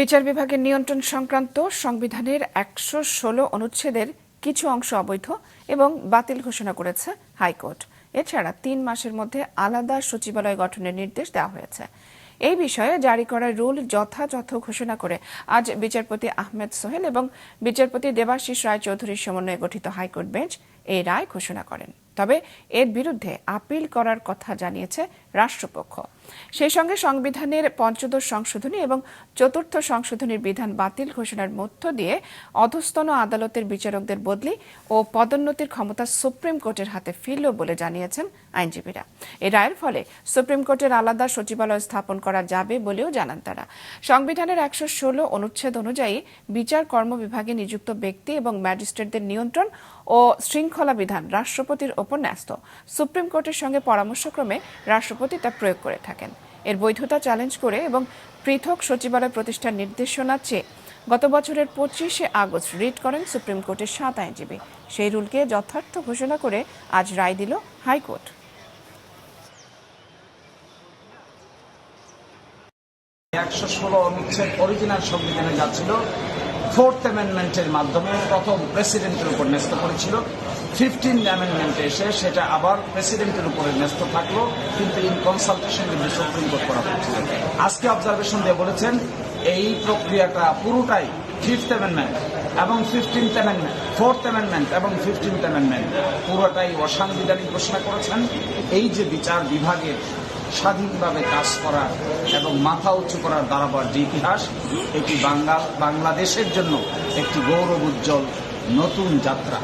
বিচার বিভাগের নিয়ন্ত্রণ সংক্রান্ত সংবিধানের ১১৬ অনুচ্ছেদের কিছু অংশ অবৈধ এবং বাতিল ঘোষণা করেছে হাইকোর্ট। এছাড়া ৩ মাসের মধ্যে আলাদা সচিবালয় গঠনের নির্দেশ দেওয়া হয়েছে। এই বিষয়ে জারি করা রুল যথাযথ ঘোষণা করে আজ বিচারপতি আহমেদ সোহেল এবং বিচারপতি দেবাশিস রায়চৌধুরীর সমন্বয়ে গঠিত হাইকোর্ট বেঞ্চ এই রায় ঘোষণা করেন। তবে এর বিরুদ্ধে আপিল করার কথা জানিয়েছে রাষ্ট্রপক্ষ। সেই সঙ্গে সংবিধানের পঞ্চদশ সংশোধনী এবং চতুর্থ সংশোধনীর বিধান বাতিল ঘোষণার মধ্য দিয়ে অধস্তন আদালতের বিচারকদের বদলি ও পদোন্নতির ক্ষমতা সুপ্রিম কোর্টের হাতে ফিরল বলে জানিয়েছেন আইনজীবীরা। এই রায়ের ফলে সুপ্রিম কোর্টের আলাদা সচিবালয় স্থাপন করা যাবে বলেও জানান তারা। সংবিধানের ১১৬ অনুচ্ছেদ অনুযায়ী বিচার কর্মবিভাগে নিযুক্ত ব্যক্তি এবং ম্যাজিস্ট্রেটদের নিয়ন্ত্রণ ও শৃঙ্খলা বিধান রাষ্ট্রপতির ওপর ন্যস্ত। সুপ্রিম কোর্টের সঙ্গে পরামর্শক্রমে রাষ্ট্রপতি তা প্রয়োগ করে থাকেন। এর বৈধতা চ্যালেঞ্জ করে এবং পৃথক সচিবালয় প্রতিষ্ঠার নির্দেশনা চেয়ে গত বছরের ২৫শে আগস্ট রিট করেন সুপ্রিম কোর্টের ৭ আইনজীবী। সেই রুলকে যথার্থ ঘোষণা করে আজ রায় দিল হাইকোর্ট। ১১৬ অনুচ্ছেদ অরিজিনাল সংবিধানে যাচ্ছিল, ফোর্থ অ্যামেন্ডমেন্টের মাধ্যমে প্রথম প্রেসিডেন্টের উপর ন্যস্ত করেছিল। 15th অ্যামেন্ডমেন্টে এসে সেটা আবার প্রেসিডেন্টের উপরে ন্যস্ত থাকলো, কিন্তু ইন কনসালটেশন কিন্তু সুপ্রিম কোর্ট করা হচ্ছিল। আজকে অবজারভেশন দিয়ে বলেছেন এই প্রক্রিয়াটা পুরোটাই 5th অ্যামেন্ডমেন্ট এবং 15th অ্যামেন্ডমেন্ট, 4th অ্যামেন্ডমেন্ট এবং 15th অ্যামেন্ডমেন্ট পুরোটাই অসাংবিধানিক ঘোষণা করেছেন। এই যে বিচার বিভাগের স্বাধীনভাবে কাজ করার এবং মাথা উঁচু করার দাঁড়াবার যে ইতিহাস, এটি বাংলাদেশের জন্য একটি গৌরব উজ্জ্বল নতুন যাত্রা।